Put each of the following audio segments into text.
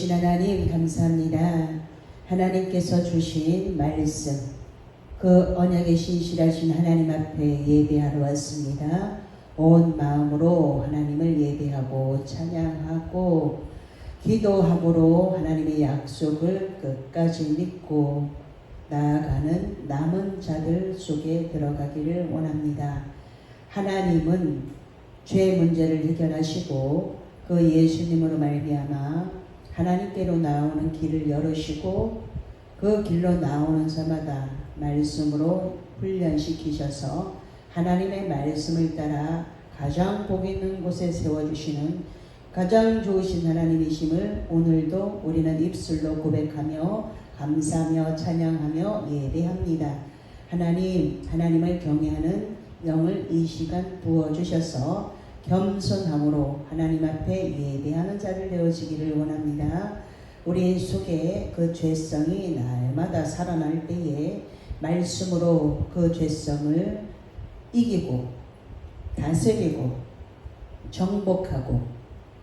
주신 하나님 감사합니다. 하나님께서 주신 말씀, 그 언약에 신실하신 하나님 앞에 예배하러 왔습니다. 온 마음으로 하나님을 예배하고 찬양하고 기도함으로 하나님의 약속을 끝까지 믿고 나아가는 남은 자들 속에 들어가기를 원합니다. 하나님은 죄 문제를 해결하시고 그 예수님으로 말미암아 하나님께로 나오는 길을 열으시고 그 길로 나오는 자마다 말씀으로 훈련시키셔서 하나님의 말씀을 따라 가장 복 있는 곳에 세워주시는 가장 좋으신 하나님이심을 오늘도 우리는 입술로 고백하며 감사하며 찬양하며 예배합니다. 하나님을 경외하는 영을 이 시간 부어주셔서 겸손함으로 하나님 앞에 예배하는 자들 되어지기를 원합니다. 우리 속에 그 죄성이 날마다 살아날 때에 말씀으로 그 죄성을 이기고 다스리고 정복하고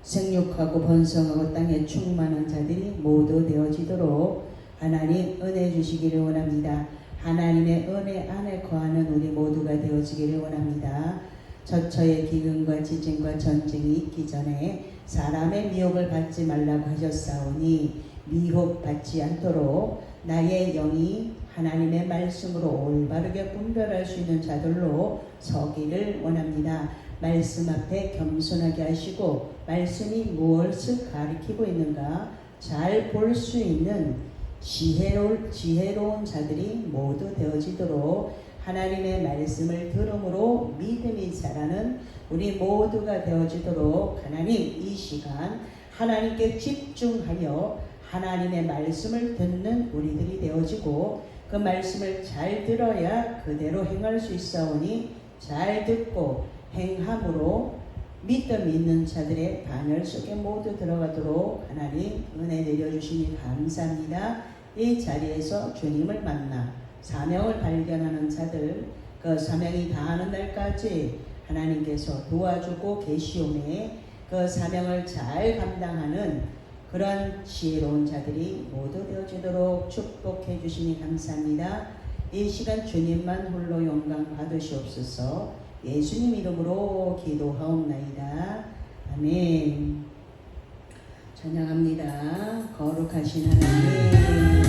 생육하고 번성하고 땅에 충만한 자들이 모두 되어지도록 하나님 은혜 주시기를 원합니다. 하나님의 은혜 안에 거하는 우리 모두가 되어지기를 원합니다. 저처의 기근과 지진과 전쟁이 있기 전에 사람의 미혹을 받지 말라고 하셨사오니 미혹받지 않도록 나의 영이 하나님의 말씀으로 올바르게 분별할 수 있는 자들로 서기를 원합니다. 말씀 앞에 겸손하게 하시고 말씀이 무엇을 가리키고 있는가 잘 볼 수 있는 지혜로운 자들이 모두 되어지도록 하나님의 말씀을 들음으로 믿음이 자라는 우리 모두가 되어지도록 하나님 이 시간 하나님께 집중하여 하나님의 말씀을 듣는 우리들이 되어지고 그 말씀을 잘 들어야 그대로 행할 수 있사오니 잘 듣고 행함으로 믿음 있는 자들의 반열 속에 모두 들어가도록 하나님 은혜 내려주시니 감사합니다. 이 자리에서 주님을 만나 사명을 발견하는 자들, 그 사명이 다하는 날까지 하나님께서 도와주고 계시오매 그 사명을 잘 감당하는 그런 지혜로운 자들이 모두 되어지도록 축복해 주시니 감사합니다. 이 시간 주님만 홀로 영광 받으시옵소서. 예수님 이름으로 기도하옵나이다. 아멘. 찬양합니다. 거룩하신 하나님.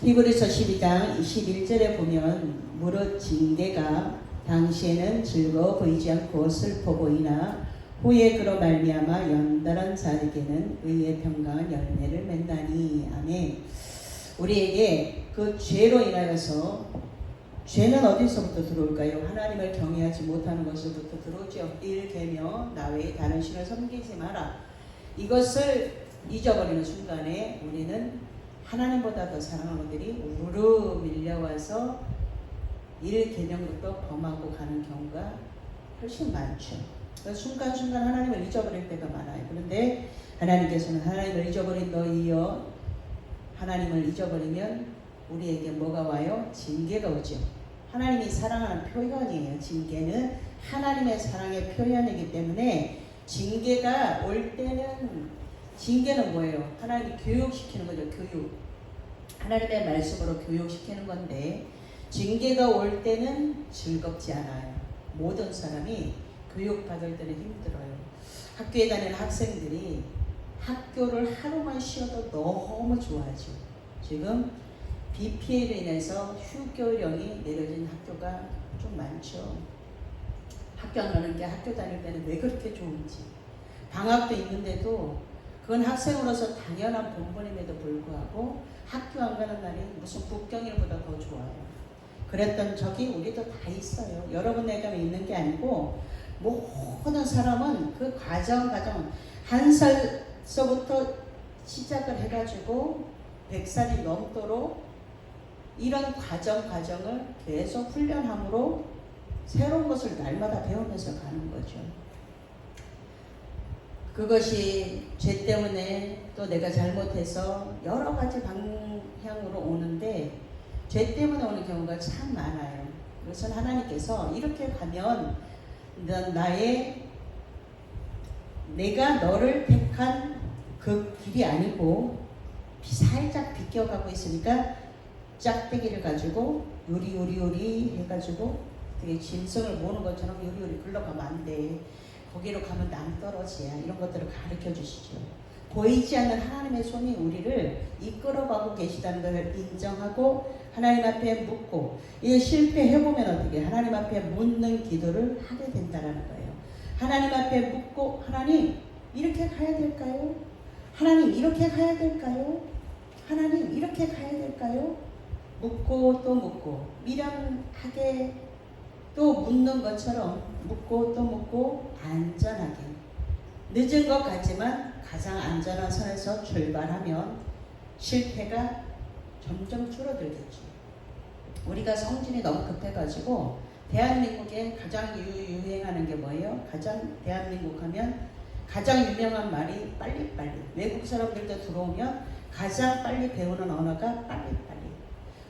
히브리서 12장 21절에 보면 무릇 징계가 당시에는 즐거워 보이지 않고 슬퍼 보이나 후에 그로 말미암아 연달한 자에게는 의의 평강한 열매를 맺나니. 아멘. 우리에게 그 죄로 인하여서 죄는 어디서부터 들어올까요? 하나님을 경외하지 못하는 것으로부터 들어오죠. 일 계며 나 외에 다른 신을 섬기지 마라. 이것을 잊어버리는 순간에 우리는 하나님보다 더 사랑하는 것들이 우르르 밀려와서 일 계명부터 범하고 가는 경우가 훨씬 많죠. 그 순간순간 하나님을 잊어버릴 때가 많아요. 그런데 하나님께서는 하나님을 잊어버린 너희여, 하나님을 잊어버리면 우리에게 뭐가 와요? 징계가 오죠. 하나님이 사랑하는 표현이에요. 징계는 하나님의 사랑의 표현이기 때문에 징계가 올 때는, 징계는 뭐예요? 하나님이 교육시키는 거죠. 교육. 하나님의 말씀으로 교육시키는 건데, 징계가 올 때는 즐겁지 않아요. 모든 사람이 교육받을 때는 힘들어요. 학교에 다니는 학생들이 학교를 하루만 쉬어도 너무 좋아하죠. 지금 비 피해로 인해서 휴교령이 내려진 학교가 좀 많죠. 학교 안 가는 게 학교 다닐 때는 왜 그렇게 좋은지. 방학도 있는데도 그건 학생으로서 당연한 본분임에도 불구하고 학교 안 가는 날이 무슨 국경일보다 더 좋아요. 그랬던 적이 우리도 다 있어요. 여러분에게만 있는 게 아니고 모든 사람은 그 과정 한 살서부터 시작을 해가지고 100살이 넘도록 이런 과정을 계속 훈련함으로 새로운 것을 날마다 배우면서 가는 거죠. 그것이 죄 때문에 또 내가 잘못해서 여러 가지 방향으로 오는데, 죄 때문에 오는 경우가 참 많아요. 그래서 하나님께서 이렇게 가면 내가 너를 택한 그 길이 아니고 살짝 비껴가고 있으니까 짝대기를 가지고 요리 해가지고 되게 짐승을 모는 것처럼 요리 흘러가면 안 돼. 거기로 가면 낭떠러지야. 이런 것들을 가르쳐 주시죠. 보이지 않는 하나님의 손이 우리를 이끌어가고 계시다는 것을 인정하고 하나님 앞에 묻고, 이게 실패해보면 어떻게 하나님 앞에 묻는 기도를 하게 된다는 거예요. 하나님 앞에 묻고, 하나님 이렇게 가야 될까요? 하나님 이렇게 가야 될까요? 하나님 이렇게 가야 될까요? 묻고 또 묻고, 미련하게 또 묻는 것처럼 묻고 또 묻고, 안전하게, 늦은 것 같지만 가장 안전한 선에서 출발하면 실패가 점점 줄어들겠죠. 우리가 성질이 너무 급해가지고 대한민국에 가장 유행하는 게 뭐예요? 대한민국 하면 가장 유명한 말이 빨리빨리. 외국 사람들도 들어오면 가장 빨리 배우는 언어가 빨리빨리.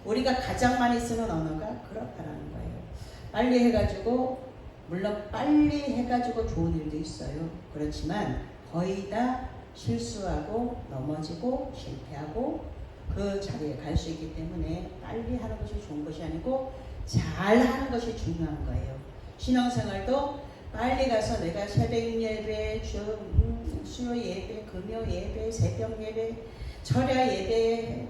우리가 가장 많이 쓰는 언어가 그렇다라는 거예요. 빨리 해가지고, 물론 빨리 해가지고 좋은 일도 있어요. 그렇지만 거의 다 실수하고 넘어지고 실패하고 그 자리에 갈 수 있기 때문에 빨리 하는 것이 좋은 것이 아니고 잘 하는 것이 중요한 거예요. 신앙생활도 빨리 가서 내가 새벽 예배, 수요 예배, 금요 예배, 새벽 예배, 철야 예배,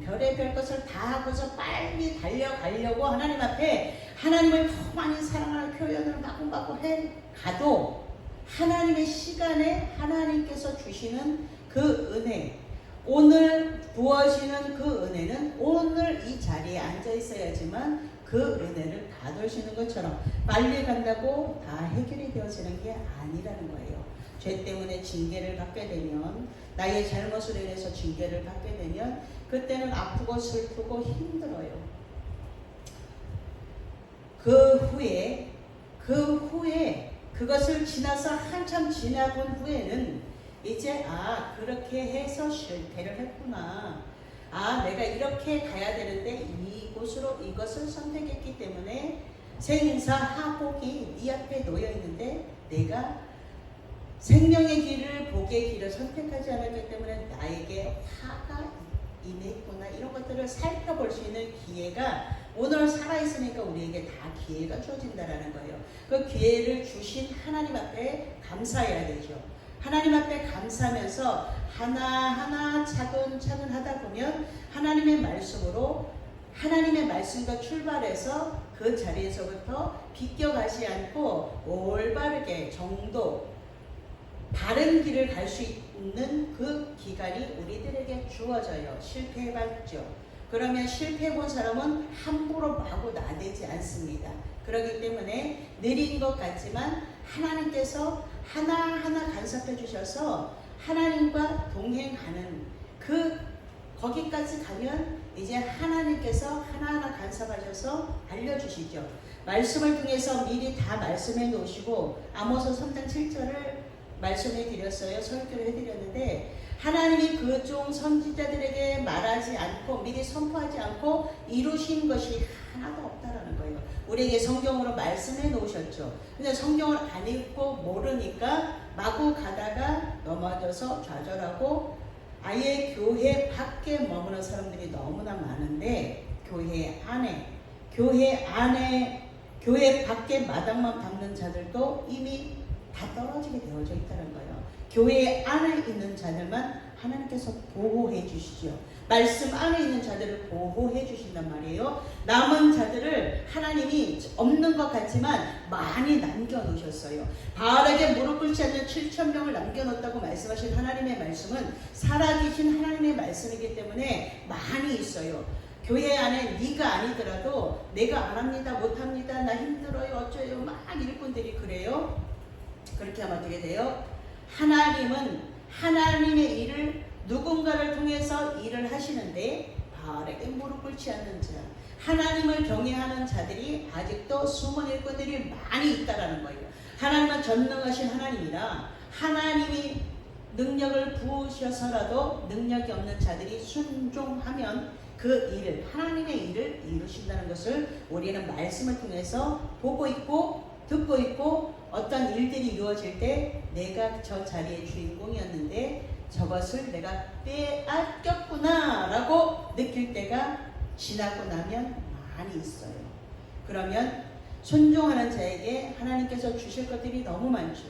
별의별 것을 다 하고서 빨리 달려가려고 하나님 앞에 하나님을 더 많이 사랑하는 표현을 마구 가도 하나님의 시간에 하나님께서 주시는 그 은혜, 오늘 부어지는 그 은혜는 오늘 이 자리에 앉아 있어야지만 그 은혜를 받을 수 있는 것처럼 빨리 간다고 다 해결이 되어지는 게 아니라는 거예요. 죄 때문에 징계를 받게 되면, 나의 잘못으로 인해서 징계를 받게 되면 그때는 아프고 슬프고 힘들어요. 그 후에 그것을 지나서 한참 지나본 후에는 이제 그렇게 해서 실패를 했구나. 내가 이렇게 가야 되는데 이것을 선택했기 때문에 생사하복이 네 앞에 놓여 있는데 내가 생명의 길을, 복의 길을 선택하지 않았기 때문에 나에게 화가 임했구나. 이런 것들을 살펴볼 수 있는 기회가 오늘 살아있으니까 우리에게 다 기회가 주어진다라는 거예요. 그 기회를 주신 하나님 앞에 감사해야 되죠. 하나님 앞에 감사하면서 하나하나 차근차근 하다 보면 하나님의 말씀으로, 하나님의 말씀과 출발해서 그 자리에서부터 비껴가지 않고 올바르게 바른 길을 갈 수 있는 그 기간이 우리들에게 주어져요. 실패해봤죠. 그러면 실패해본 사람은 함부로 마구 나대지 않습니다. 그렇기 때문에 느린 것 같지만 하나님께서 하나하나 간섭해 주셔서 하나님과 동행하는 거기까지 가면 이제 하나님께서 하나하나 간섭하셔서 알려주시죠. 말씀을 통해서 미리 다 말씀해 놓으시고 아모스 3장 7절을 말씀해 드렸어요. 설교를 해드렸는데 하나님이 그 종 선지자들에게 말하지 않고 미리 선포하지 않고 이루신 것이 하나도 없다라는 거예요. 우리에게 성경으로 말씀해 놓으셨죠. 근데 성경을 안 읽고 모르니까 마구 가다가 넘어져서 좌절하고 아예 교회 밖에 머무는 사람들이 너무나 많은데 교회 밖에 마당만 밟는 자들도 이미 다 떨어지게 되어져 있다는 거예요. 교회 안에 있는 자들만 하나님께서 보호해 주시죠. 말씀 안에 있는 자들을 보호해 주신단 말이에요. 남은 자들을 하나님이 없는 것 같지만 많이 남겨놓으셨어요. 바알에게 무릎 꿇지 않는 7,000명을 남겨놓았다고 말씀하신 하나님의 말씀은 살아계신 하나님의 말씀이기 때문에 많이 있어요. 교회 안에 네가 아니더라도 내가 안 합니다, 못합니다, 나 힘들어요, 어쩌요 막 일꾼들이 그래요. 그렇게 하면 어떻게 돼요? 하나님은 하나님의 일을 누군가를 통해서 일을 하시는데 바알에게 무릎 꿇지 않는 자, 하나님을 경외하는 자들이 아직도 숨은 일꾼들이 많이 있다라는 거예요. 하나님은 전능하신 하나님이라 하나님이 능력을 부으셔서라도 능력이 없는 자들이 순종하면 그 일, 하나님의 일을 이루신다는 것을 우리는 말씀을 통해서 보고 있고 듣고 있고 어떤 일들이 이루어질 때 내가 저 자리의 주인공이었는데 저것을 내가 빼앗겼구나 라고 느낄 때가 지나고 나면 많이 있어요. 그러면 순종하는 자에게 하나님께서 주실 것들이 너무 많죠.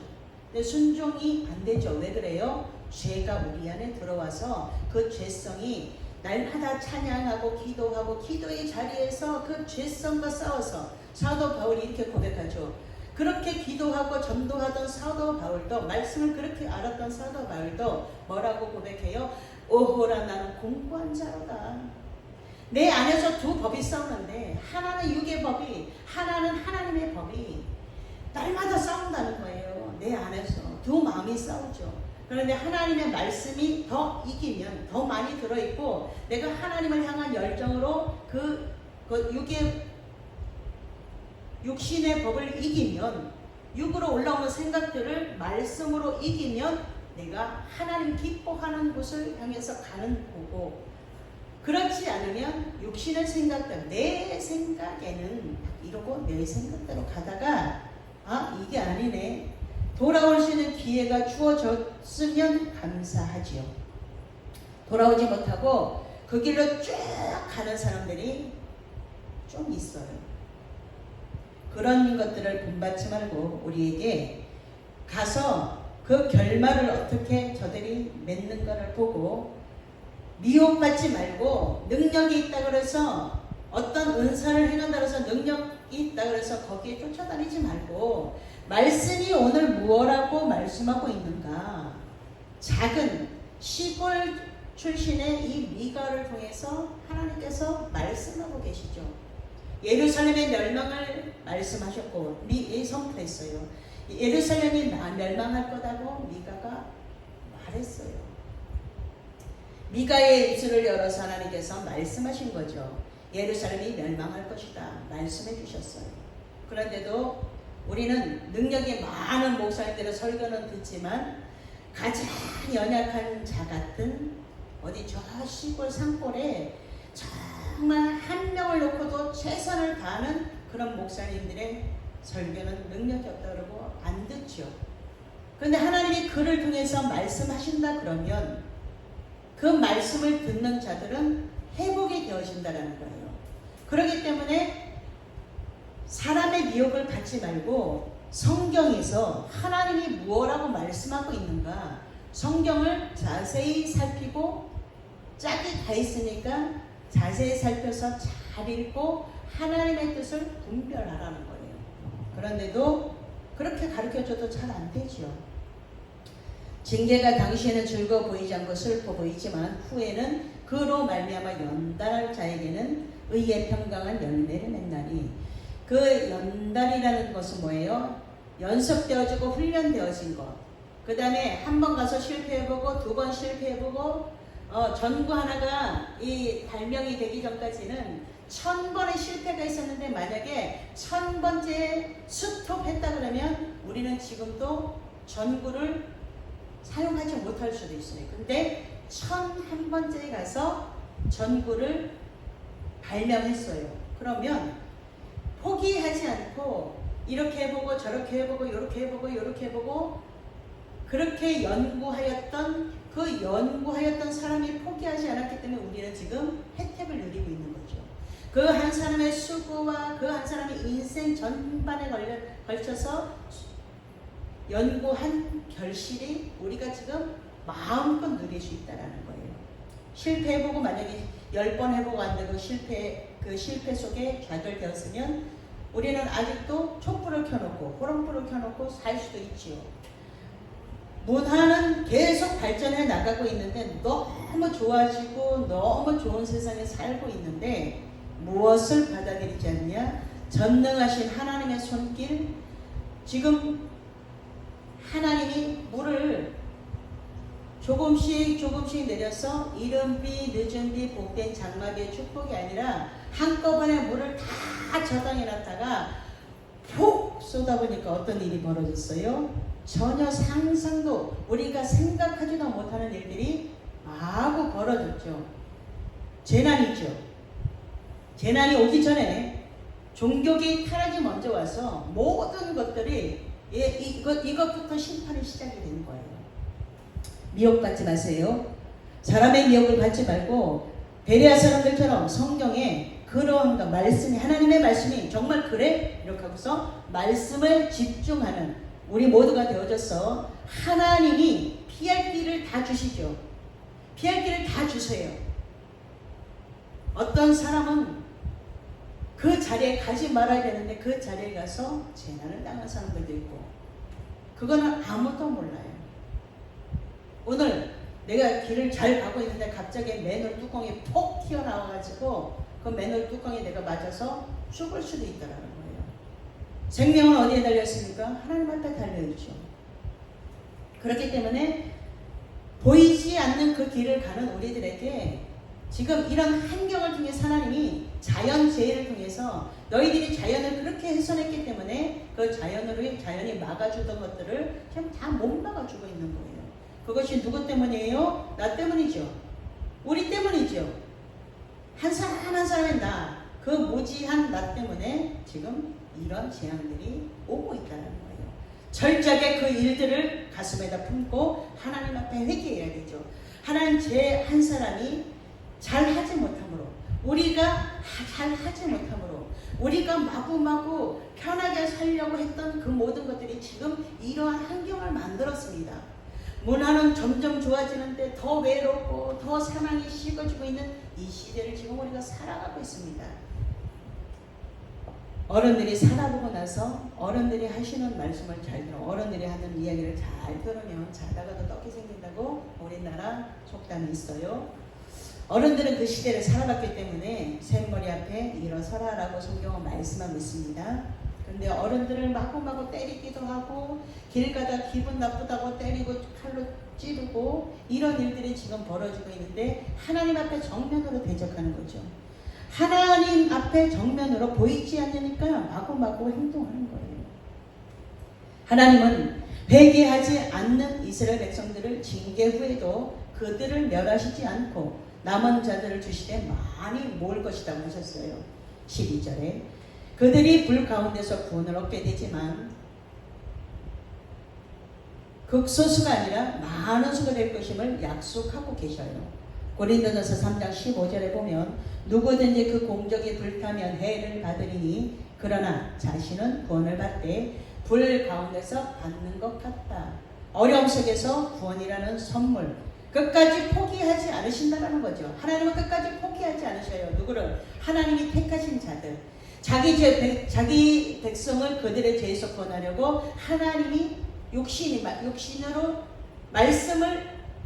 근데 순종이 안 되죠. 왜 그래요? 죄가 우리 안에 들어와서 그 죄성이 날마다 찬양하고 기도하고 기도의 자리에서 그 죄성과 싸워서 사도 바울이 이렇게 고백하죠. 그렇게 기도하고 전도하던 사도 바울도 말씀을 그렇게 알았던 사도 바울도 뭐라고 고백해요? 오호라 나는 공고한 자로다. 내 안에서 두 법이 싸우는데 하나는 육의 법이 하나는 하나님의 법이 날마다 싸운다는 거예요. 내 안에서 두 마음이 싸우죠. 그런데 하나님의 말씀이 더 이기면 더 많이 들어있고 내가 하나님을 향한 열정으로 그 육신의 법을 이기면 육으로 올라오는 생각들을 말씀으로 이기면 내가 하나님 기뻐하는 곳을 향해서 가는 거고 그렇지 않으면 육신의 생각들 내 생각에는 이러고 내 생각대로 가다가 이게 아니네 돌아올 수 있는 기회가 주어졌으면 감사하지요. 돌아오지 못하고 그 길로 쭉 가는 사람들이 좀 있어요. 그런 것들을 본받지 말고 우리에게 가서 그 결말을 어떻게 저들이 맺는가를 보고 미혹받지 말고 능력이 있다 그래서 어떤 은사를 행한다 그래서 능력이 있다 그래서 거기에 쫓아다니지 말고 말씀이 오늘 무엇라고 말씀하고 있는가 작은 시골 출신의 이 미가를 통해서 하나님께서 말씀하고 계시죠. 예루살렘의 멸망을 말씀하셨고 선포했어요. 예루살렘이 멸망할 거다고 미가가 말했어요. 미가의 입술을 열어서 하나님께서 말씀하신 거죠. 예루살렘이 멸망할 것이다 말씀해 주셨어요. 그런데도 우리는 능력이 많은 목사님들의 설교는 듣지만 가장 연약한 자 같은 어디 저 시골 산골에 정말 한 명을 놓고도 최선을 다하는 그런 목사님들의 설교는 능력이 없다 그러고 안 듣죠. 그런데 하나님이 그를 통해서 말씀하신다 그러면 그 말씀을 듣는 자들은 회복이 되어진다는 거예요. 그렇기 때문에 사람의 미혹을 받지 말고 성경에서 하나님이 무엇라고 말씀하고 있는가 성경을 자세히 살피고 짝이 다 있으니까 자세히 살펴서 잘 읽고 하나님의 뜻을 분별하라는 거예요. 그런데도 그렇게 가르쳐줘도 잘 안 되죠. 징계가 당시에는 즐거워 보이지 않고 슬퍼 보이지만 후에는 그로 말미암아 연단할 자에게는 의의 평강한 열매를 맺나니 그 연단이라는 것은 뭐예요? 연습되어지고 훈련되어진 것. 그 다음에 한 번 가서 실패해보고 두 번 실패해보고 전구 하나가 이 발명이 되기 전까지는 1000번의 실패가 있었는데 만약에 1000번째 스톱했다 그러면 우리는 지금도 전구를 사용하지 못할 수도 있어요. 근데 1001번째에 가서 전구를 발명했어요. 그러면 포기하지 않고 이렇게 해보고 저렇게 해보고 이렇게 해보고 이렇게 해보고 그렇게 연구하였던 그 연구하였던 사람이 포기하지 않았기 때문에 우리는 지금 혜택을 누리고 있는 거죠. 그 한 사람의 수고와 그 한 사람의 인생 전반에 걸쳐서 연구한 결실이 우리가 지금 마음껏 누릴 수 있다는 거예요. 실패해보고 만약에 10번 해보고 안 되고 그 실패 속에 좌절되었으면 우리는 아직도 촛불을 켜놓고 호롱불을 켜놓고 살 수도 있지요. 문화는 계속 발전해 나가고 있는데 너무 좋아지고 너무 좋은 세상에 살고 있는데 무엇을 받아들이지 않냐? 전능하신 하나님의 손길. 지금 하나님이 물을 조금씩 내려서 이른 비 늦은 비 복된 장마비의 축복이 아니라 한꺼번에 물을 다 저장해 놨다가 푹 쏟아보니까 어떤 일이 벌어졌어요? 전혀 상상도 우리가 생각하지도 못하는 일들이 마구 벌어졌죠. 재난이죠. 재난이 오기 전에 종교계의 타락이 먼저 와서 모든 것들이 이것부터 심판이 시작이 되는 거예요. 미혹받지 마세요. 사람의 미혹을 받지 말고 베레아 사람들처럼 성경에 그러한 것, 말씀이 하나님의 말씀이 정말 그래? 이렇게 하고서 말씀을 집중하는 우리 모두가 되어져서 하나님이 피할 길을 다 주시죠. 피할 길을 다 주세요. 어떤 사람은 그 자리에 가지 말아야 되는데 그 자리에 가서 재난을 당한 사람들도 있고 그거는 아무도 몰라요. 오늘 내가 길을 잘 가고 있는데 갑자기 맨홀 뚜껑이 폭 튀어나와가지고 그 맨홀 뚜껑에 내가 맞아서 죽을 수도 있다는 거예요. 생명은 어디에 달려있습니까? 하나님 앞에 달려있죠. 그렇기 때문에 보이지 않는 그 길을 가는 우리들에게 지금 이런 환경을 통해 하나님이 자연재해를 통해서 너희들이 자연을 그렇게 훼손했기 때문에 그 자연이 막아주던 것들을 지금 다 못 막아주고 있는 거예요. 그것이 누구 때문이에요? 나 때문이죠. 우리 때문이죠. 한 사람 한 사람의 나, 그 무지한 나 때문에 지금 이런 재앙들이 오고 있다는 거예요. 철저하게 그 일들을 가슴에다 품고 하나님 앞에 회개해야 되죠. 하나님 제 한 사람이 잘하지 못함으로 우리가 잘하지 못함으로 우리가 마구마구 편하게 살려고 했던 그 모든 것들이 지금 이러한 환경을 만들었습니다. 문화는 점점 좋아지는데 더 외롭고 더 사랑이 식어지고 있는 이 시대를 지금 우리가 살아가고 있습니다. 어른들이 살아보고 나서 어른들이 하시는 말씀을 잘 들어 어른들이 하는 이야기를 잘 들으면 자다가도 떡이 생긴다고 우리나라 속담이 있어요. 어른들은 그 시대를 살아봤기 때문에 샘머리 앞에 일어서라라고 성경은 말씀하고 있습니다. 그런데 어른들을 마구마구 때리기도 하고 길 가다 기분 나쁘다고 때리고 칼로 찌르고 이런 일들이 지금 벌어지고 있는데 하나님 앞에 정면으로 대적하는 거죠. 하나님 앞에 정면으로 보이지 않으니까 마구마구 행동하는 거예요. 하나님은 회개하지 않는 이스라엘 백성들을 징계 후에도 그들을 멸하시지 않고 남은 자들을 주시되 많이 모을 것이다 하셨어요. 12절에 그들이 불 가운데서 구원을 얻게 되지만 극소수가 아니라 많은 수가 될 것임을 약속하고 계셔요. 고린도전서 3장 15절에 보면 누구든지 그 공적이 불타면 해를 받으리니 그러나 자신은 구원을 받되 불 가운데서 받는 것 같다. 어려움 속에서 구원이라는 선물 끝까지 포기하지 않으신다는 거죠. 하나님은 끝까지 포기하지 않으셔요. 누구를? 하나님이 택하신 자들. 자기 백성을 그들의 죄에서 구원하려고 하나님이 육신으로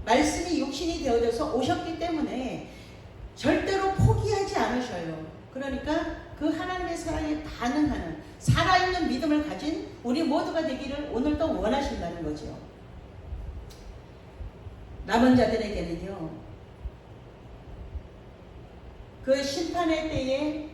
말씀이 육신이 되어져서 오셨기 때문에 절대로 포기하지 않으셔요. 그러니까 그 하나님의 사랑에 반응하는 살아있는 믿음을 가진 우리 모두가 되기를 오늘도 원하신다는 거죠. 남은 자들에게는요, 그 심판의 때에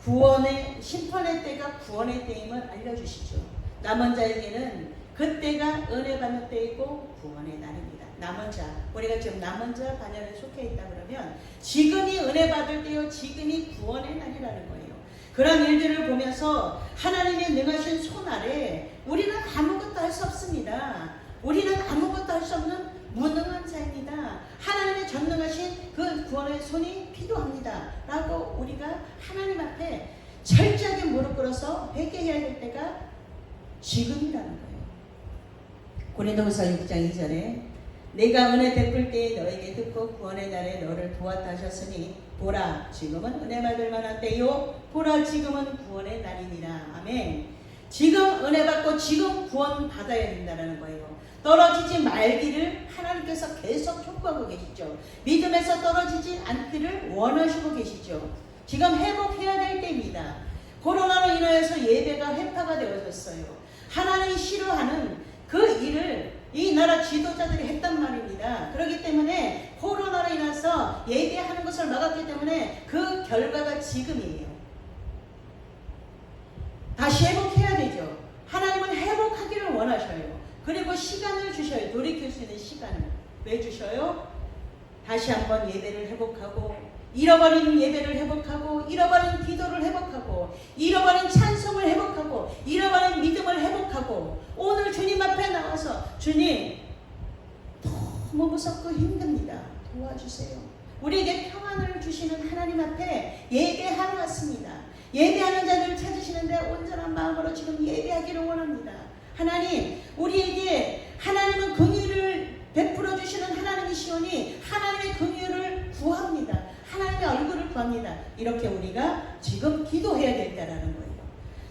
구원의 심판의 때가 구원의 때임을 알려주시죠. 남은 자에게는 그때가 은혜 받는 때이고 구원의 날입니다. 남은 자, 우리가 지금 남은 자 반열에 속해 있다 그러면 지금이 은혜 받을 때요, 지금이 구원의 날이라는 거예요. 그런 일들을 보면서 하나님의 능하신 손 아래 우리는 아무것도 할 수 없습니다. 우리는 아무것도 할 수 없는 무능한 자입니다. 하나님의 전능하신 그 구원의 손이 필요합니다. 라고 우리가 하나님 앞에 철저하게 무릎 꿇어서 회개해야 될 때가 지금이라는 거예요. 고린도후서 6장 2절에 내가 은혜 베풀 때에 너에게 듣고 구원의 날에 너를 도왔다 하셨으니 보라 지금은 은혜 받을 만한 때요 보라 지금은 구원의 날이니라. 아멘. 지금 은혜 받고 지금 구원 받아야 된다는 거예요. 떨어지지 말기를 하나님께서 계속 촉구하고 계시죠. 믿음에서 떨어지지 않기를 원하시고 계시죠. 지금 회복해야 될 때입니다. 코로나로 인하여서 예배가 회파가 되어졌어요. 하나님이 싫어하는 그 일을 이 나라 지도자들이 했단 말입니다. 그렇기 때문에 코로나로 인해서 예배하는 것을 막았기 때문에 그 결과가 지금이에요. 다시 회복해야 되죠. 하나님은 회복하기를 원하셔요. 그리고 시간을 주셔요. 돌이킬 수 있는 시간을. 왜 주셔요? 다시 한번 예배를 회복하고 잃어버린 예배를 회복하고 잃어버린 기도를 회복하고 잃어버린 찬송을 회복하고 잃어버린 믿음을 회복하고 오늘 주님 앞에 나와서 주님 너무 무섭고 힘듭니다. 도와주세요. 우리에게 평안을 주시는 하나님 앞에 예배하러 왔습니다. 예배하는 자들을 찾으시는데 온전한 마음으로 지금 예배하기를 원합니다. 하나님, 우리에게 하나님은 긍휼을 베풀어 주시는 하나님이시오니 하나님의 긍휼을 구합니다. 하나님의 얼굴을 구합니다. 이렇게 우리가 지금 기도해야 된다는 거예요.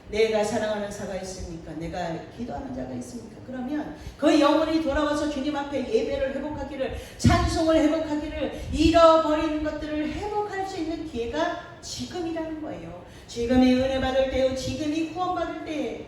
내가 사랑하는 자가 있습니까? 내가 기도하는 자가 있습니까? 그러면 그 영혼이 돌아와서 주님 앞에 예배를 회복하기를, 찬송을 회복하기를, 잃어버리는 것들을 회복할 수 있는 기회가 지금이라는 거예요. 지금이 은혜 받을 때요, 지금이 구원 받을 때.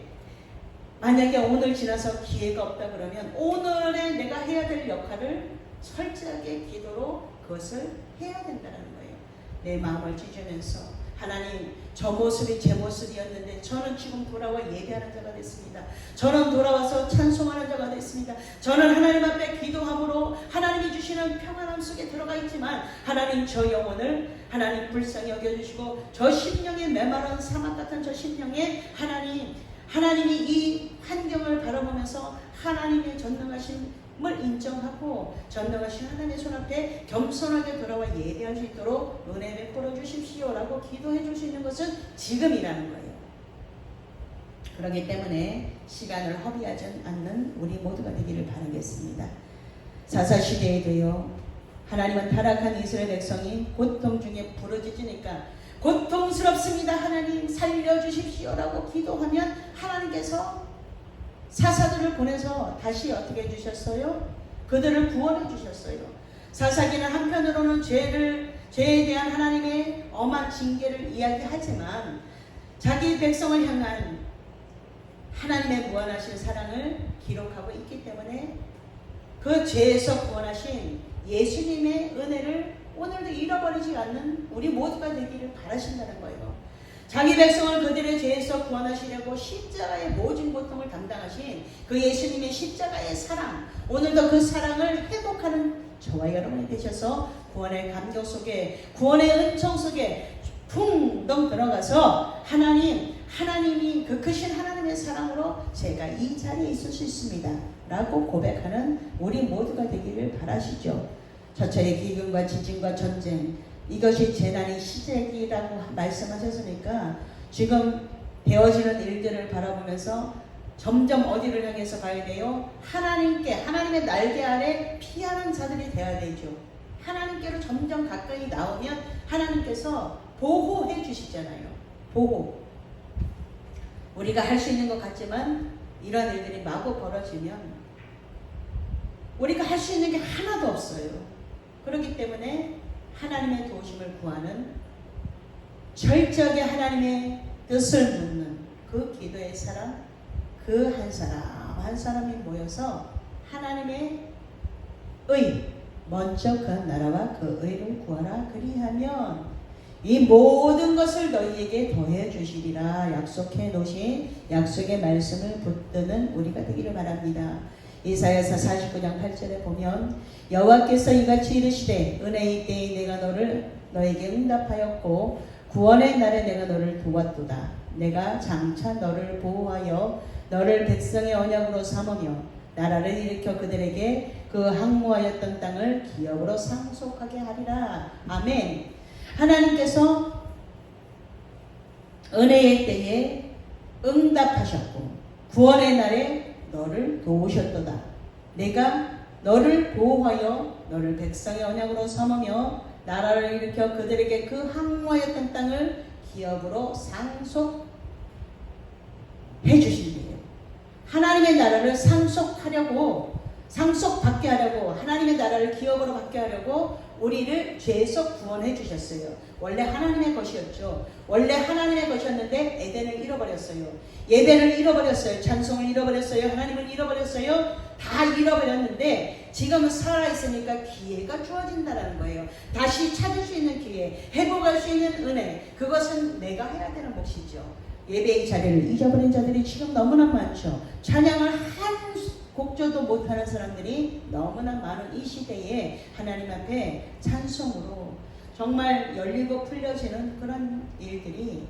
만약에 오늘 지나서 기회가 없다 그러면 오늘에 내가 해야 될 역할을 철저하게 기도로 그것을 해야 된다는 거예요. 내 마음을 찢으면서 하나님, 저 모습이 제 모습이었는데 저는 지금 돌아와 예배하는 자가 됐습니다. 저는 돌아와서 찬송하는 자가 됐습니다. 저는 하나님 앞에 기도함으로 하나님이 주시는 평안함 속에 들어가 있지만 하나님 저 영혼을 하나님 불쌍히 여겨주시고 저 심령의 메마른 사막 같은 저 심령에 하나님이 이 환경을 바라보면서 하나님의 전능하심을 인정하고 전능하신 하나님의 손 앞에 겸손하게 돌아와 예배할 수 있도록 은혜 베풀어 주십시오라고 기도해 줄 수 있는 것은 지금이라는 거예요. 그렇기 때문에 시간을 허비하지 않는 우리 모두가 되기를 바라겠습니다. 사사시대에도요, 하나님은 타락한 이스라엘 백성이 고통 중에 부르짖으니까 고통스럽습니다. 하나님 살려주십시오라고 기도하면 하나님께서 사사들을 보내서 다시 어떻게 해주셨어요? 그들을 구원해 주셨어요. 사사기는 한편으로는 죄에 대한 하나님의 엄한 징계를 이야기하지만 자기 백성을 향한 하나님의 무한하신 사랑을 기록하고 있기 때문에 그 죄에서 구원하신 예수님의 은혜를 오늘도 잃어버리지 않는 우리 모두가 되기를 바라신다는 거예요. 자기 백성을 그들의 죄에서 구원하시려고 십자가의 모진 고통을 담당하신 그 예수님의 십자가의 사랑, 오늘도 그 사랑을 회복하는 저와 여러분이 되셔서 구원의 감격 속에, 구원의 은총 속에 풍덩 들어가서 하나님이 그 크신 하나님의 사랑으로 제가 이 자리에 있을 수 있습니다 라고 고백하는 우리 모두가 되기를 바라시죠. 저처의 기근과 지진과 전쟁, 이것이 재난의 시작이라고 말씀하셨으니까 지금 되어지는 일들을 바라보면서 점점 어디를 향해서 가야 돼요? 하나님의 날개 아래 피하는 자들이 되어야 되죠. 하나님께로 점점 가까이 나오면 하나님께서 보호해 주시잖아요. 보호. 우리가 할 수 있는 것 같지만 이런 일들이 마구 벌어지면 우리가 할 수 있는 게 하나도 없어요. 그렇기 때문에 하나님의 도우심을 구하는, 철저하게 하나님의 뜻을 묻는 그 기도의 사람, 그 한 사람 한 사람이 모여서 하나님의 의, 먼저 그 나라와 그 의를 구하라. 그리하면 이 모든 것을 너희에게 더해 주시리라 약속해 놓으신 약속의 말씀을 붙드는 우리가 되기를 바랍니다. 이사야서 49장 8절에 보면 여호와께서 이같이 이르시되 은혜의 때에 내가 너에게 응답하였고 구원의 날에 내가 너를 도왔도다. 내가 장차 너를 보호하여 너를 백성의 언약으로 삼으며 나라를 일으켜 그들에게 그 항모하였던 땅을 기업으로 상속하게 하리라. 아멘. 하나님께서 은혜의 때에 응답하셨고 구원의 날에 너를 도우셨도다. 내가 너를 보호하여 너를 백성의 언약으로 삼으며 나라를 일으켜 그들에게 그 항모하였던 땅을 기업으로 상속해 주신대요. 하나님의 나라를 상속받게 하려고 하나님의 나라를 기업으로 받게 하려고 우리를 죄에서 구원해 주셨어요. 원래 하나님의 것이었죠. 원래 하나님의 것이었는데 에덴을 잃어버렸어요. 예배를 잃어버렸어요. 찬송을 잃어버렸어요. 하나님을 잃어버렸어요. 다 잃어버렸는데 지금은 살아있으니까 기회가 주어진다는 거예요. 다시 찾을 수 있는 기회, 회복할 수 있는 은혜, 그것은 내가 해야 되는 몫이죠. 예배의 자리를 잊어버린 자들이 지금 너무나 많죠. 찬양을 한 곡조도 못하는 사람들이 너무나 많은 이 시대에 하나님 앞에 찬송으로 정말 열리고 풀려지는 그런 일들이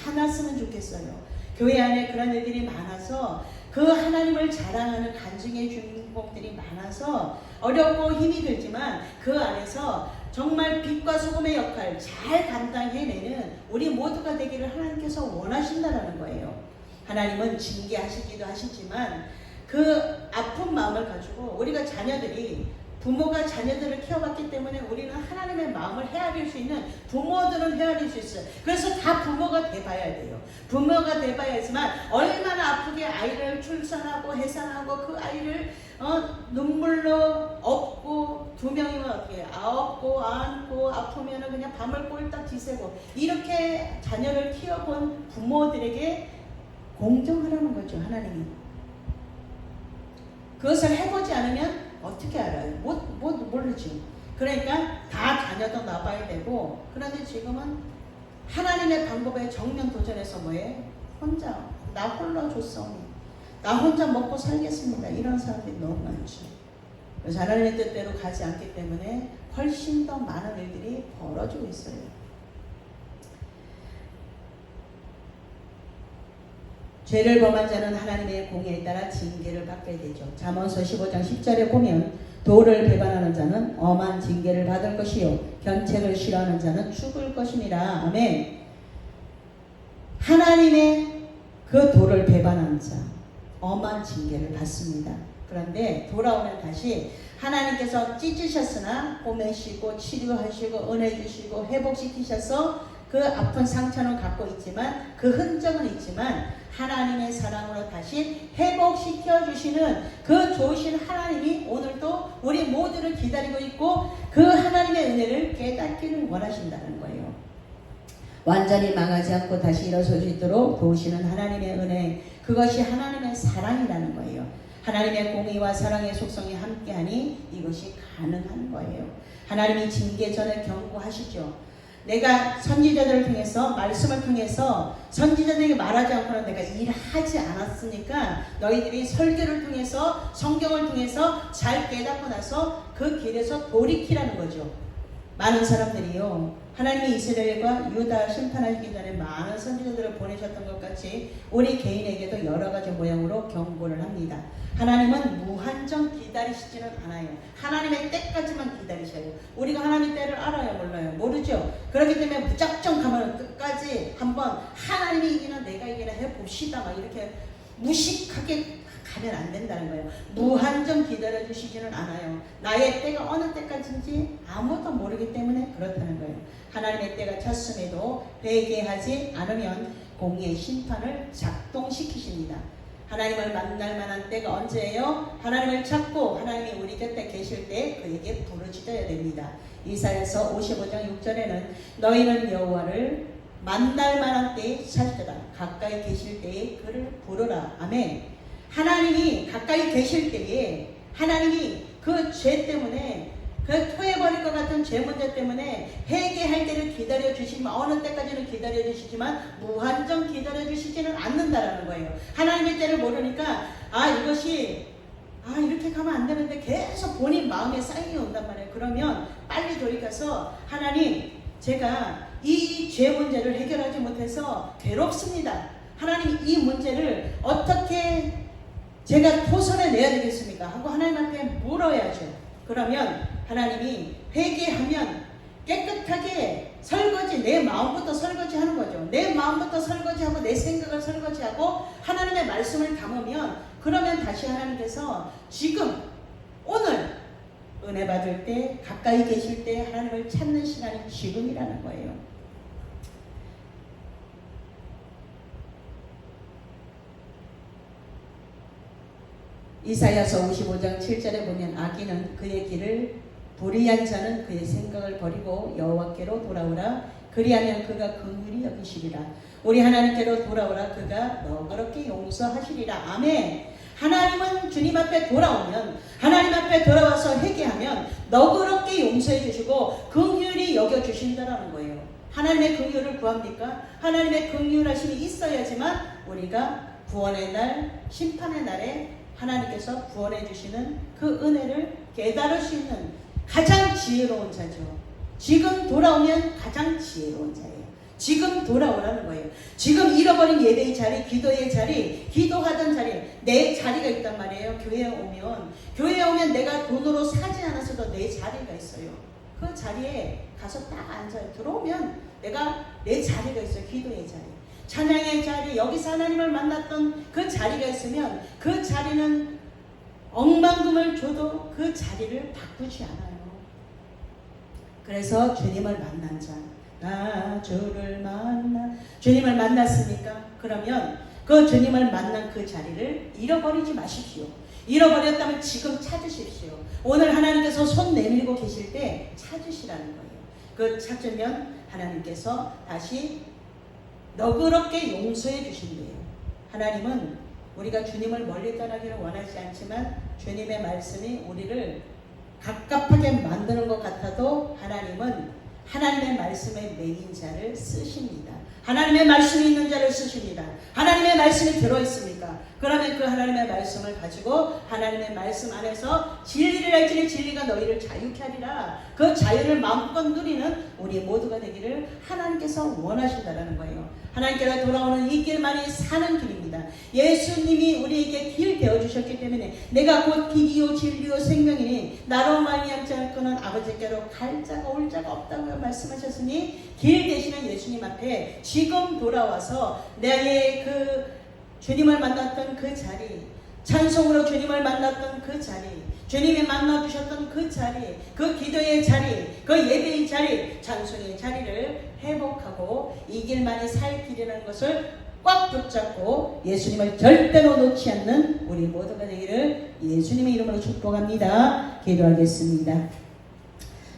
많았으면 좋겠어요. 교회 안에 그런 일들이 많아서 그 하나님을 자랑하는 간증의 주인공들이 많아서 어렵고 힘이 들지만 그 안에서 정말 빛과 소금의 역할 잘 감당해내는 우리 모두가 되기를 하나님께서 원하신다는 거예요. 하나님은 징계하시기도 하시지만 그 아픈 마음을 가지고 우리가 부모가 자녀들을 키워봤기 때문에 우리는 하나님의 마음을 헤아릴 수 있는 부모들은 헤아릴 수 있어요. 그래서 다 부모가 돼봐야 돼요. 부모가 돼봐야지만 얼마나 아프게 아이를 출산하고 해산하고 그 아이를 눈물로 업고 2명이면 어떻게 업고 안고 아프면 그냥 밤을 꼴딱 뒤새고 이렇게 자녀를 키워본 부모들에게 공정하라는 거죠. 하나님이. 그것을 해보지 않으면 어떻게 알아요? 모르죠. 그러니까 다 자녀도 낳아야 되고, 그런데 지금은 하나님의 방법에 정면 도전해서 뭐해? 나 홀로 줬사오니 나 혼자 먹고 살겠습니다. 이런 사람들이 너무 많죠. 그래서 하나님의 뜻대로 가지 않기 때문에 훨씬 더 많은 일들이 벌어지고 있어요. 죄를 범한 자는 하나님의 공의에 따라 징계를 받게 되죠. 잠언서 15장 10절에 보면 도를 배반하는 자는 엄한 징계를 받을 것이요 견책을 싫어하는 자는 죽을 것임이라. 아멘. 하나님의 그 도를 배반하는 자 엄한 징계를 받습니다. 그런데 돌아오면 다시 하나님께서 찢으셨으나 보매시고 치료하시고 은혜 주시고 회복시키셔서 그 아픈 상처는 갖고 있지만 그 흔적은 있지만 하나님의 사랑으로 다시 회복시켜 주시는 그 좋으신 하나님이 오늘도 우리 모두를 기다리고 있고 그 하나님의 은혜를 깨닫기를 원하신다는 거예요. 완전히 망하지 않고 다시 일어설 수 있도록 도우시는 하나님의 은혜, 그것이 하나님의 사랑이라는 거예요. 하나님의 공의와 사랑의 속성이 함께하니 이것이 가능한 거예요. 하나님이 징계 전에 경고하시죠. 내가 선지자들을 통해서 말씀을 통해서 선지자들에게 말하지 않고는 내가 일하지 않았으니까 너희들이 설교를 통해서 성경을 통해서 잘 깨닫고 나서 그 길에서 돌이키라는 거죠. 많은 사람들이요, 하나님이 이스라엘과 유다 심판하시기 전에 많은 선지자들을 보내셨던 것 같이 우리 개인에게도 여러 가지 모양으로 경고를 합니다. 하나님은 무한정 기다리시지는 않아요. 하나님의 때까지만 기다리셔요. 우리가 하나님의 때를 알아요? 몰라요? 모르죠? 그렇기 때문에 무작정 가면 끝까지 한번 하나님이 이기나 내가 이기나 해봅시다 막 이렇게 무식하게 가면 안 된다는 거예요. 무한정 기다려주시지는 않아요. 나의 때가 어느 때까지인지 아무도 모르기 때문에 그렇다는 거예요. 하나님의 때가 찼음에도 회개하지 않으면 공의의 심판을 작동시키십니다. 하나님을 만날 만한 때가 언제예요? 하나님을 찾고 하나님이 우리 곁에 계실 때 그에게 부르짖어야 됩니다. 이사야서 55장 6절에는 너희는 여호와를 만날 만한 때에 찾으라. 가까이 계실 때에 그를 부르라. 아멘. 하나님이 가까이 계실 때에 하나님이 그 죄 때문에 그 토해버릴 것 같은 죄 문제 때문에 회개할 때를 기다려주시지만 어느 때까지는 기다려주시지만 무한정 기다려주시지는 않는다라는 거예요. 하나님의 때를 모르니까 이것이 이렇게 가면 안 되는데 계속 본인 마음에 쌓이게 온단 말이에요. 그러면 빨리 돌이켜서 하나님, 제가 이 죄 문제를 해결하지 못해서 괴롭습니다. 하나님, 이 문제를 어떻게 제가 토설해내야 되겠습니까? 하고 하나님 앞에 물어야죠. 그러면 하나님이 회개하면 깨끗하게 설거지, 내 마음부터 설거지하는 거죠. 내 마음부터 설거지하고 내 생각을 설거지하고 하나님의 말씀을 담으면, 그러면 다시 하나님께서 지금 오늘 은혜 받을 때, 가까이 계실 때 하나님을 찾는 시간이 지금이라는 거예요. 이사야서 55장 7절에 보면 악인은 그의 길을, 불의한 자는 그의 생각을 버리고 여호와께로 돌아오라. 그리하면 그가 긍휼히 여기시리라. 우리 하나님께로 돌아오라. 그가 너그럽게 용서하시리라. 아멘. 하나님은 주님 앞에 돌아오면, 하나님 앞에 돌아와서 회개하면 너그럽게 용서해 주시고 긍휼히 여겨 주신다라는 거예요. 하나님의 긍휼을 구합니까? 하나님의 긍휼하심이 있어야지만 우리가 구원의 날, 심판의 날에 하나님께서 구원해 주시는 그 은혜를 깨달을 수 있는 가장 지혜로운 자죠. 지금 돌아오면 가장 지혜로운 자예요. 지금 돌아오라는 거예요. 지금 잃어버린 예배의 자리, 기도의 자리, 기도하던 자리, 내 자리가 있단 말이에요. 교회에 오면 내가 돈으로 사지 않았어도 내 자리가 있어요. 그 자리에 가서 딱 앉아요. 들어오면 내가 내 자리가 있어요. 기도의 자리, 찬양의 자리, 여기서 하나님을 만났던 그 자리가 있으면 그 자리는 억만금을 줘도 그 자리를 바꾸지 않아요. 그래서 주님을 만난 자, 주님을 만났으니까 그러면 그 주님을 만난 그 자리를 잃어버리지 마십시오. 잃어버렸다면 지금 찾으십시오. 오늘 하나님께서 손 내밀고 계실 때 찾으시라는 거예요. 그 찾으면 하나님께서 다시 너그럽게 용서해 주신대요. 하나님은 우리가 주님을 멀리 떠나기를 원하지 않지만 주님의 말씀이 우리를 갑갑하게 만드는 것 같아도 하나님은 하나님의 말씀에 매인 자를 쓰십니다. 하나님의 말씀이 있는 자를 쓰십니다. 하나님의 말씀이 들어있습니까? 그러면 그 하나님의 말씀을 가지고 하나님의 말씀 안에서 진리를 알지니 진리가 너희를 자유케 하리라. 그 자유를 마음껏 누리는 우리 모두가 되기를 하나님께서 원하신다는 거예요. 하나님께로 돌아오는 이 길만이 사는 길입니다. 예수님이 우리에게 길 되어주셨기 때문에 내가 곧 길이요 진리요 생명이니 나로 말미암지 않고는 아버지께로 갈 자가 올 자가 없다고 말씀하셨으니 길 되시는 예수님 앞에 지금 돌아와서 나의 그 주님을 만났던 그 자리, 찬송으로 주님을 만났던 그 자리, 주님이 만나주셨던 그 자리, 그 기도의 자리, 그 예배의 자리, 찬송의 자리를 회복하고 이 길만이 살 길이라는 것을 꽉 붙잡고 예수님을 절대로 놓지 않는 우리 모두가 되기를 예수님의 이름으로 축복합니다. 기도하겠습니다.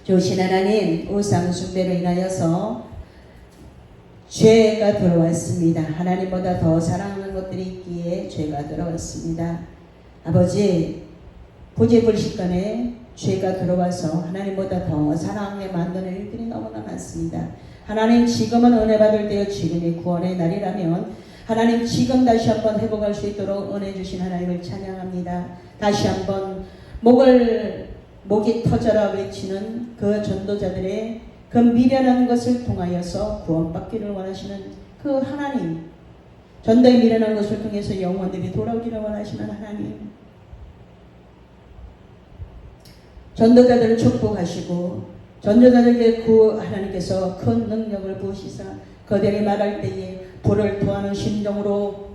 좋으신 하나님, 우상 숭배로 인하여서 죄가 들어왔습니다. 하나님보다 더 사랑하는 것들이 있기에 죄가 들어왔습니다. 아버지, 부재불식간에 죄가 들어와서 하나님보다 더 사랑하게 만드는 일들이 너무나 많습니다. 하나님, 지금은 은혜 받을 때요, 지금이 구원의 날이라면 하나님 지금 다시 한번 회복할 수 있도록 은혜 주신 하나님을 찬양합니다. 다시 한번 목이 터져라 외치는 그 전도자들의 그 미련한 것을 통하여서 구원받기를 원하시는 그 하나님, 전도의 미련한 것을 통해서 영혼들이 돌아오기를 원하시는 하나님, 전도자들을 축복하시고 전도자들에게 그 하나님께서 큰 능력을 부으시사 그들이 말할 때에 불을 토하는 심정으로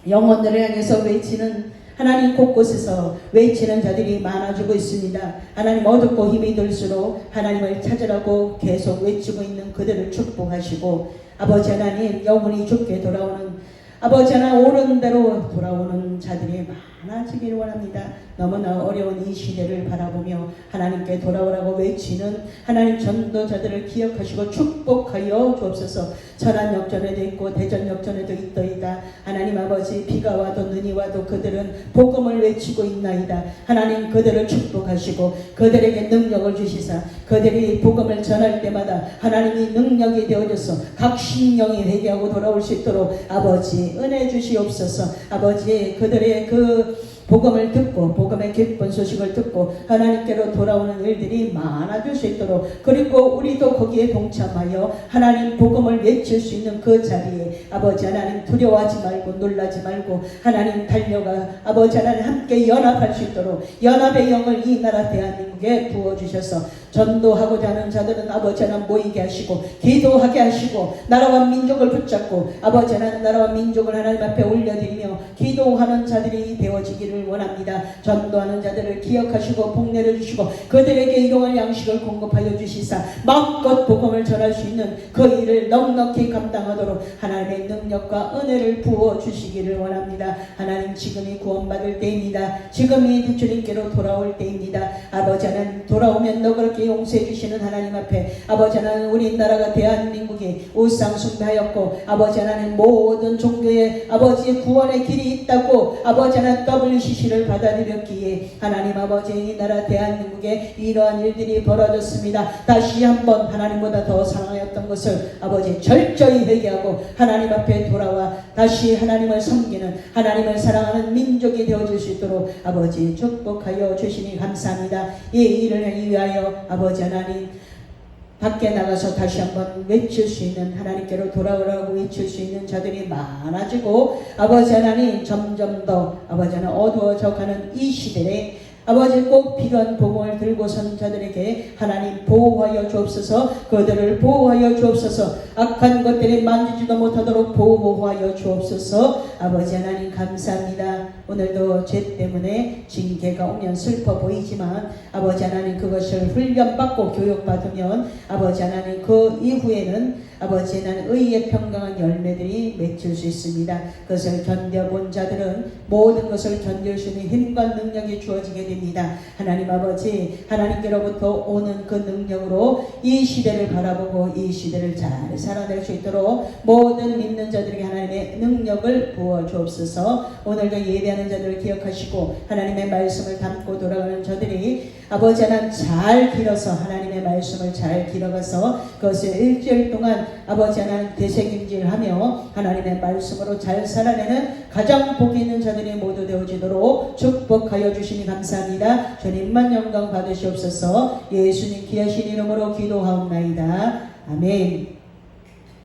영혼들을 향해서 외치는 하나님, 곳곳에서 외치는 자들이 많아지고 있습니다. 하나님, 어둡고 힘이 들수록 하나님을 찾으라고 계속 외치고 있는 그들을 축복하시고 아버지 하나님, 영혼이 죽게 돌아오는 아버지 하나님, 옳은 대로 돌아오는 자들이 많아지기를 원합니다. 너무나 어려운 이 시대를 바라보며 하나님께 돌아오라고 외치는 하나님 전도자들을 기억하시고 축복하여 주옵소서. 천안 역전에도 있고 대전 역전에도 있더이다. 하나님 아버지, 비가 와도 눈이 와도 그들은 복음을 외치고 있나이다. 하나님 그들을 축복하시고 그들에게 능력을 주시사 그들이 복음을 전할 때마다 하나님이 능력이 되어져서 각 심령이 회개하고 돌아올 수 있도록 아버지 은혜 주시옵소서. 아버지, 그들의 그 복음을 듣고 복음의 기쁜 소식을 듣고 하나님께로 돌아오는 일들이 많아질 수 있도록, 그리고 우리도 거기에 동참하여 하나님 복음을 외칠 수 있는 그 자리에 아버지 하나님 두려워하지 말고 놀라지 말고 하나님 달려가 아버지 하나님 함께 연합할 수 있도록 연합의 영을 이 나라 대한민국에 부어주셔서 전도하고자 하는 자들은 아버지 하나님 모이게 하시고 기도하게 하시고 나라와 민족을 붙잡고 아버지 하나님 나라와 민족을 하나님 앞에 올려드리며 기도하는 자들이 되어지기를 원합니다. 전도하는 자들을 기억하시고 복내려 주시고 그들에게 일용할 양식을 공급하여 주시사 마음껏 복음을 전할 수 있는 그 일을 넉넉히 감당하도록 하나님의 능력과 은혜를 부어 주시기를 원합니다. 하나님, 지금이 구원받을 때입니다. 지금이 주님께로 돌아올 때입니다. 아버지 하나님, 돌아오면 너그럽게 용서해 주시는 하나님 앞에 아버지 하나님, 우리나라가 대한민국이 우상 숭배하였고 아버지 하나님 모든 종교의 아버지 구원의 길이 있다고 아버지 하나님 WCC를 받아들였기에 하나님 아버지, 이 나라 대한민국에 이러한 일들이 벌어졌습니다. 다시 한번 하나님보다 더 사랑하였던 것을 아버지 철저히 회개하고 하나님 앞에 돌아와 다시 하나님을 섬기는 하나님을 사랑하는 민족이 되어질 수 있도록 아버지 축복하여 주시니 감사합니다. 이 일을 위하여 아버지 하나님 밖에 나가서 다시 한번 외칠 수 있는, 하나님께로 돌아오라고 외칠 수 있는 자들이 많아지고 아버지 하나님 점점 더 아버지 하나님 어두워져 가는 이 시대에 아버지 꼭 필요한 복음을 들고 선 자들에게 하나님 보호하여 주옵소서. 그들을 보호하여 주옵소서. 악한 것들이 만지지도 못하도록 보호하여 주옵소서. 아버지 하나님 감사합니다. 오늘도 죄 때문에 징계가 오면 슬퍼 보이지만 아버지 하나님 그것을 훈련받고 교육받으면 아버지 하나님 그 이후에는 아버지 하나님 의의 평강한 열매들이 맺힐 수 있습니다. 그것을 견뎌본 자들은 모든 것을 견딜 수 있는 힘과 능력이 주어지게 됩니다. 하나님 아버지, 하나님께로부터 오는 그 능력으로 이 시대를 바라보고 이 시대를 잘 살아낼 수 있도록 모든 믿는 자들에게 하나님의 능력을 부어 주옵소서. 오늘도 예배하는 자들을 기억하시고 하나님의 말씀을 담고 돌아가는 저들이 아버지 하나님 잘 길어서 하나님의 말씀을 잘 길어가서 그것을 일주일 동안 아버지 하나님 되새김질하며 하나님의 말씀으로 잘 살아내는 가장 복이 있는 자들이 모두 되어지도록 축복하여 주시니 감사합니다. 주님만 영광 받으시옵소서. 예수님 귀하신 이름으로 기도하옵나이다. 아멘.